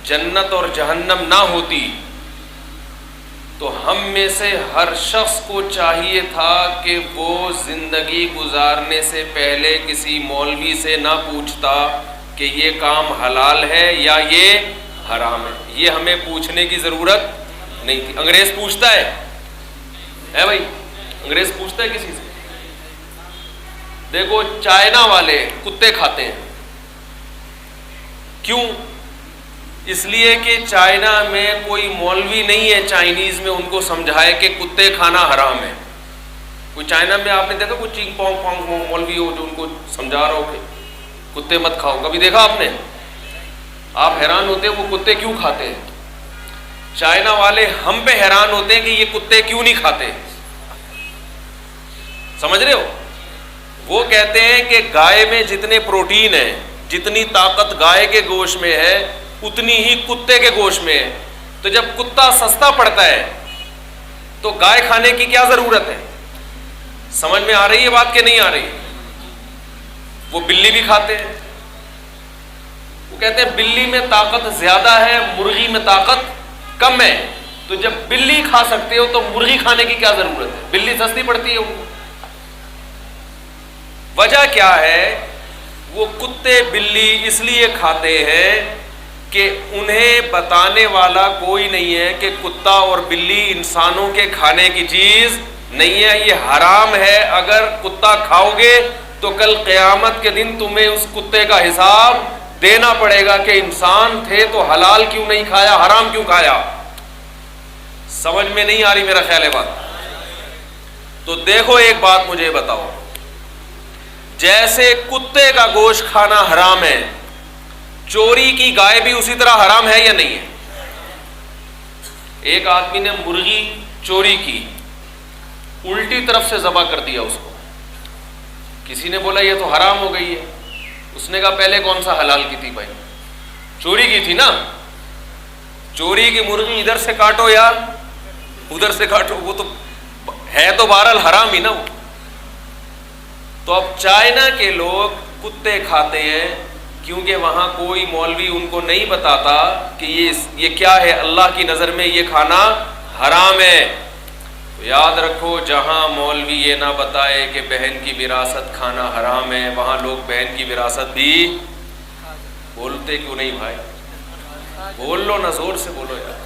جنت اور جہنم نہ ہوتی تو ہم میں سے ہر شخص کو چاہیے تھا کہ وہ زندگی گزارنے سے پہلے کسی مولوی سے نہ پوچھتا کہ یہ کام حلال ہے یا یہ حرام ہے. یہ ہمیں پوچھنے کی ضرورت نہیں تھی. انگریز پوچھتا ہے بھائی, انگریز پوچھتا ہے کسی سے؟ دیکھو چائنا والے کتے کھاتے ہیں. کیوں؟ اس لیے کہ چائنا میں کوئی مولوی نہیں ہے چائنیز میں ان کو سمجھائے کہ کتے کھانا حرام ہے. کوئی چائنا میں آپ نے دیکھا کوئی چینگ پونگ پونگ مولوی ہو جو ان کو سمجھا رہا ہو کہ کتے مت کھاؤ؟ کبھی دیکھا آپ نے؟ آپ حیران ہوتے ہیں وہ کتے کیوں کھاتے ہیں. چائنا والے ہم پہ حیران ہوتے ہیں کہ یہ کتے کیوں نہیں کھاتے. سمجھ رہے ہو؟ وہ کہتے ہیں کہ گائے میں جتنے پروٹین ہیں, جتنی طاقت گائے کے گوشت میں ہے اتنی ہی کتے کے گوشت میں ہے. تو جب کتا سستا پڑتا ہے تو گائے کھانے کی کیا ضرورت ہے؟ سمجھ میں آ رہی ہے بات کہ نہیں آ رہی؟ وہ بلی بھی کھاتے ہیں. وہ کہتے ہیں بلی میں طاقت زیادہ ہے, مرغی میں طاقت کم ہے. تو جب بلی کھا سکتے ہو تو مرغی کھانے کی کیا ضرورت ہے؟ بلی سستی پڑتی ہے ان کو. وجہ کیا ہے؟ وہ کتے بلی اس لیے کھاتے ہیں کہ انہیں بتانے والا کوئی نہیں ہے کہ کتا اور بلی انسانوں کے کھانے کی چیز نہیں ہے, یہ حرام ہے. اگر کتا کھاؤ گے تو کل قیامت کے دن تمہیں اس کتے کا حساب دینا پڑے گا کہ انسان تھے تو حلال کیوں نہیں کھایا, حرام کیوں کھایا. سمجھ میں نہیں آ رہی میرا خیال ہے بات؟ تو دیکھو ایک بات مجھے بتاؤ, جیسے کتے کا گوشت کھانا حرام ہے, چوری کی گائے بھی اسی طرح حرام ہے یا نہیں ہے؟ ایک آدمی نے مرغی چوری کی, الٹی طرف سے ذبح کر دیا اس کو. کسی نے بولا یہ تو حرام ہو گئی ہے. اس نے کہا پہلے کون سا حلال کی تھی بھائی؟ چوری کی تھی نا. چوری کی مرغی ادھر سے کاٹو یا ادھر سے کاٹو, وہ تو ہے تو بہرحال حرام ہی نا وہ. تو اب چائنا کے لوگ کتے کھاتے ہیں کیونکہ وہاں کوئی مولوی ان کو نہیں بتاتا کہ یہ کیا ہے, اللہ کی نظر میں یہ کھانا حرام ہے. تو یاد رکھو, جہاں مولوی یہ نہ بتائے کہ بہن کی وراثت کھانا حرام ہے, وہاں لوگ بہن کی وراثت بھی بولتے کیوں نہیں بھائی؟ بول لو نا, زور سے بولو یار,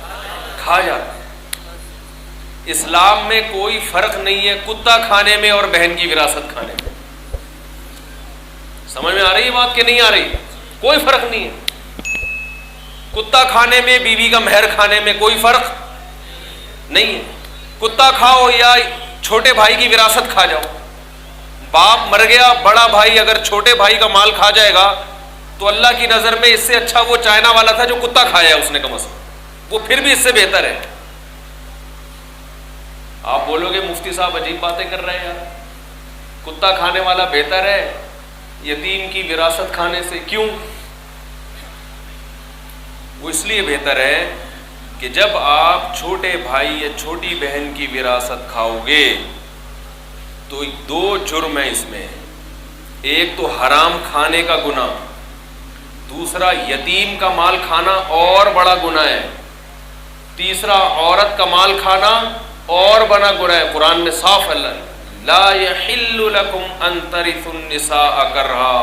کھا جاتا. اسلام میں کوئی فرق نہیں ہے کتا کھانے میں اور بہن کی وراثت کھانے میں. سمجھ میں آ رہی ہے بات کہ نہیں آ رہی؟ کوئی فرق نہیں ہے. کتا کھانے میں, بیوی کا مہر کھانے میں کوئی فرق نہیں ہے. کتا کھاؤ یا چھوٹے بھائی کی وراثت کھا جاؤ. باپ مر گیا, بڑا بھائی اگر چھوٹے بھائی کا مال کھا جائے گا تو اللہ کی نظر میں اس سے اچھا وہ چائنا والا تھا جو کتا کھایا ہے اس نے, کم از کم وہ پھر بھی اس سے بہتر ہے. آپ بولو گے مفتی صاحب عجیب باتیں کر رہے ہیں یار, کتا کھانے والا بہتر ہے یتیم کی وراثت کھانے سے. کیوں؟ وہ اس لیے بہتر ہے کہ جب آپ چھوٹے بھائی یا چھوٹی بہن کی وراثت کھاؤ گے تو دو جرم ہیں اس میں. ایک تو حرام کھانے کا گناہ, دوسرا یتیم کا مال کھانا اور بڑا گناہ ہے, تیسرا عورت کا مال کھانا اور بڑا گناہ ہے. قرآن میں صاف اللہ لا یحل لکم ان ترثوا النساء کرہا,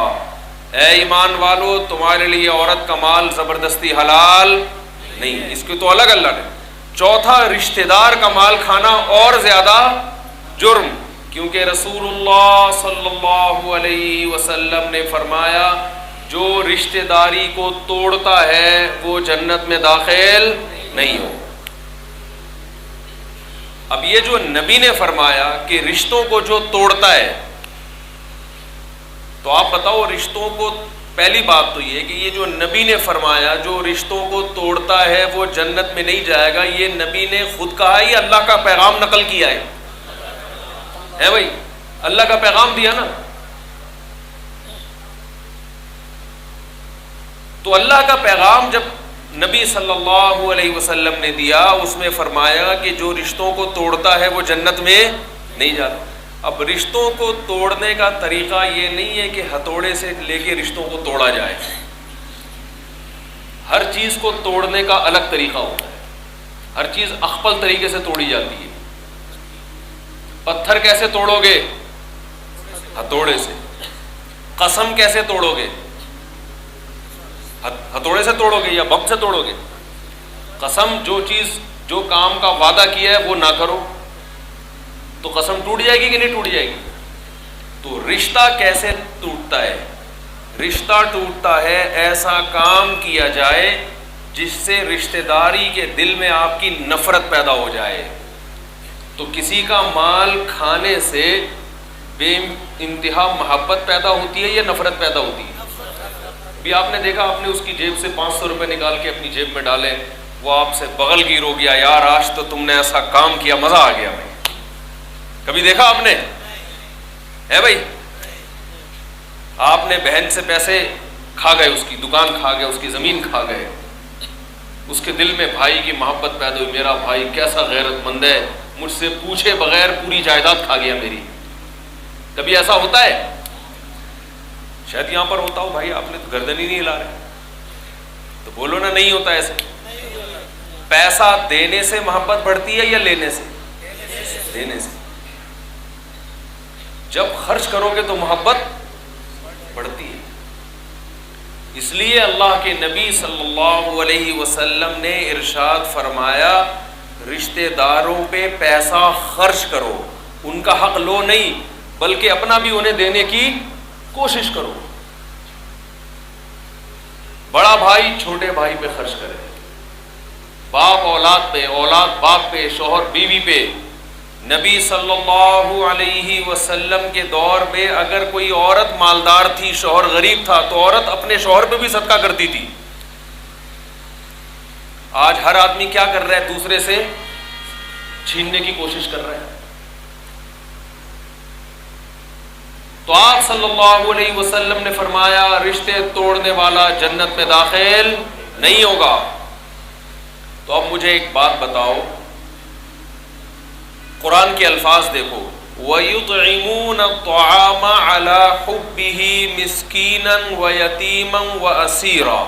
اے ایمان والو تمہارے لیے عورت کا مال زبردستی حلال نہیں. اس کی تو الگ اللہ نے. چوتھا, رشتہ دار کا مال کھانا اور زیادہ جرم, کیونکہ رسول اللہ صلی اللہ علیہ وسلم نے فرمایا جو رشتہ داری کو توڑتا ہے وہ جنت میں داخل نہیں ہو. اب یہ جو نبی نے فرمایا کہ رشتوں کو جو توڑتا ہے, تو آپ بتاؤ رشتوں کو, پہلی بات تو یہ کہ یہ جو نبی نے فرمایا جو رشتوں کو توڑتا ہے وہ جنت میں نہیں جائے گا, یہ نبی نے خود کہا ہے یا اللہ کا پیغام نقل کیا ہے بھائی؟ اللہ کا پیغام دیا نا. تو اللہ کا پیغام جب نبی صلی اللہ علیہ وسلم نے دیا, اس میں فرمایا کہ جو رشتوں کو توڑتا ہے وہ جنت میں نہیں جاتا. اب رشتوں کو توڑنے کا طریقہ یہ نہیں ہے کہ ہتھوڑے سے لے کے رشتوں کو توڑا جائے. ہر چیز کو توڑنے کا الگ طریقہ ہوتا ہے. ہر چیز اخپل طریقے سے توڑی جاتی ہے. پتھر کیسے توڑو گے؟ ہتھوڑے سے. قسم کیسے توڑو گے؟ ہتھوڑے سے توڑو گے یا بم سے توڑو گے؟ قسم جو کام کا وعدہ کیا ہے وہ نہ کرو تو قسم ٹوٹ جائے گی کہ نہیں ٹوٹ جائے گی؟ تو رشتہ کیسے ٹوٹتا ہے؟ رشتہ ٹوٹتا ہے ایسا کام کیا جائے جس سے رشتہ داری کے دل میں آپ کی نفرت پیدا ہو جائے. تو کسی کا مال کھانے سے بے انتہا محبت پیدا ہوتی ہے یا نفرت پیدا ہوتی ہے؟ بھی آپ نے دیکھا، آپ نے اس کی جیب سے 500 روپے نکال کے اپنی جیب میں ڈالے، وہ آپ سے بغل گیر ہو گیا، یار آج تو تم نے ایسا کام کیا، مزہ آ گیا بھائی. کبھی دیکھا آپ نے؟ ہے بھائی. آپ نے بہن سے پیسے کھا گئے، اس کی دکان کھا گئے، اس کی زمین کھا گئے، اس کے دل میں بھائی کی محبت پیدا ہوئی، میرا بھائی کیسا غیرت مند ہے، مجھ سے پوچھے بغیر پوری جائیداد کھا گیا میری. کبھی ایسا ہوتا ہے؟ شاید یہاں پر ہوتا ہو. بھائی آپ نے تو گردن ہی نہیں ہلا رہے، تو بولو نا نہیں ہوتا ایسے. پیسہ دینے سے محبت بڑھتی ہے یا لینے سے؟ دینے سے. جب خرچ کرو گے تو محبت بڑھتی ہے. اس لیے اللہ کے نبی صلی اللہ علیہ وسلم نے ارشاد فرمایا، رشتہ داروں پہ پیسہ خرچ کرو، ان کا حق لو نہیں بلکہ اپنا بھی انہیں دینے کی کوشش کرو. بڑا بھائی چھوٹے بھائی پہ خرچ کرے، باپ اولاد پہ، اولاد باپ پہ، شوہر بیوی پہ. نبی صلی اللہ علیہ وسلم کے دور میں اگر کوئی عورت مالدار تھی، شوہر غریب تھا، تو عورت اپنے شوہر پہ بھی صدقہ کرتی تھی. آج ہر آدمی کیا کر رہا ہے؟ دوسرے سے چھیننے کی کوشش کر رہا ہے. تو آپ صلی اللہ علیہ وسلم نے فرمایا، رشتے توڑنے والا جنت میں داخل نہیں ہوگا. تو اب مجھے ایک بات بتاؤ، قرآن کے الفاظ دیکھو، وَيُطْعِمُونَ الطَّعَامَ عَلَى حُبِّهِ مِسْكِينًا وَيَتِيمًا وَأَسِيرًا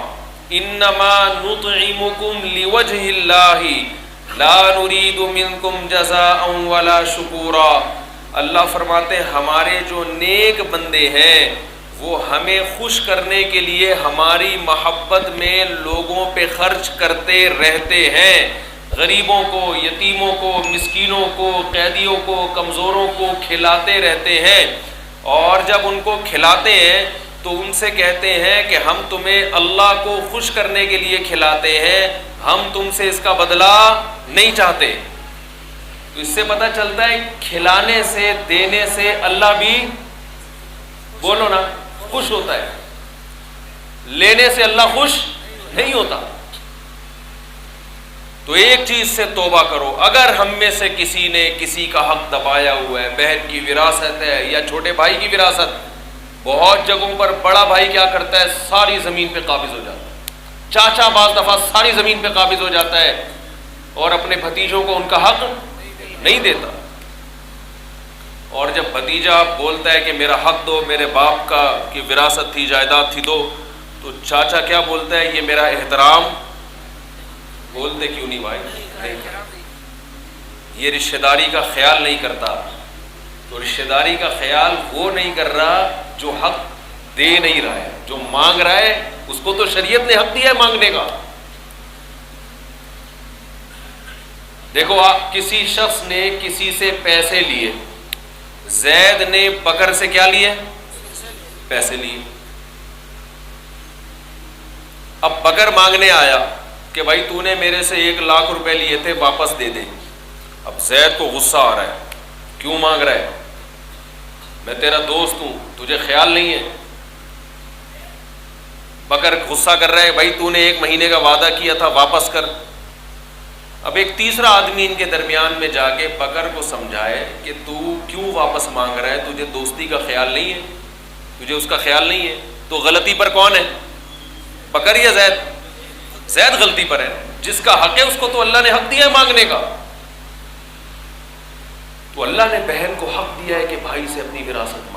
إِنَّمَا نُطْعِمُكُمْ لِوَجْهِ اللَّهِ لَا نُرِيدُ مِنْكُمْ جَزَاءً وَلَا شُكُورًا. اللہ فرماتے ہیں ہمارے جو نیک بندے ہیں وہ ہمیں خوش کرنے کے لیے ہماری محبت میں لوگوں پہ خرچ کرتے رہتے ہیں. غریبوں کو، یتیموں کو، مسکینوں کو، قیدیوں کو، کمزوروں کو کھلاتے رہتے ہیں. اور جب ان کو کھلاتے ہیں تو ان سے کہتے ہیں کہ ہم تمہیں اللہ کو خوش کرنے کے لیے کھلاتے ہیں، ہم تم سے اس کا بدلہ نہیں چاہتے. تو اس سے پتہ چلتا ہے کھلانے سے، دینے سے اللہ بھی، بولو نا، خوش ہوتا ہے. لینے سے اللہ خوش نہیں ہوتا. تو ایک چیز سے توبہ کرو، اگر ہم میں سے کسی نے کسی کا حق دبایا ہوا ہے، بہن کی وراثت ہے یا چھوٹے بھائی کی وراثت، بہت جگہوں پر بڑا بھائی کیا کرتا ہے، ساری زمین پہ قابض ہو جاتا ہے. چاچا بعض دفعہ ساری زمین پہ قابض ہو جاتا ہے اور اپنے بھتیجوں کو ان کا حق نہیں دیتا. اور جب بھتیجا بولتا ہے کہ میرا حق دو، میرے باپ کا کی وراثت تھی، جائیداد تھی دو، تو چاچا کیا بولتا ہے، یہ میرا احترام. بولتے کیوں نہیں بھائی؟ یہ رشتہ داری کا خیال نہیں کرتا. تو رشتہ داری کا خیال وہ نہیں کر رہا جو حق دے نہیں رہا ہے. جو مانگ رہا ہے اس کو تو شریعت نے حق دیا ہے مانگنے کا. دیکھو، آپ کسی شخص نے کسی سے پیسے لیے، زید نے بکر سے کیا لیے؟ پیسے لیے. اب بکر مانگنے آیا کہ بھائی تو نے میرے سے 1,00,000 روپے لیے تھے، واپس دے دے. اب زید کو غصہ آ رہا ہے، کیوں مانگ رہا ہے؟ میں تیرا دوست ہوں، تجھے خیال نہیں ہے؟ بکر غصہ کر رہا ہے، بھائی تو نے 1 مہینے کا وعدہ کیا تھا، واپس کر. اب ایک تیسرا آدمی ان کے درمیان میں جا کے بکر کو سمجھائے کہ تو کیوں واپس مانگ رہا ہے، تجھے دوستی کا خیال نہیں ہے، تجھے اس کا خیال نہیں ہے. تو غلطی پر کون ہے، بکر یا زید؟ زید غلطی پر ہے. جس کا حق ہے اس کو تو اللہ نے حق دیا ہے مانگنے کا. تو اللہ نے بہن کو حق دیا ہے کہ بھائی سے اپنی وراثت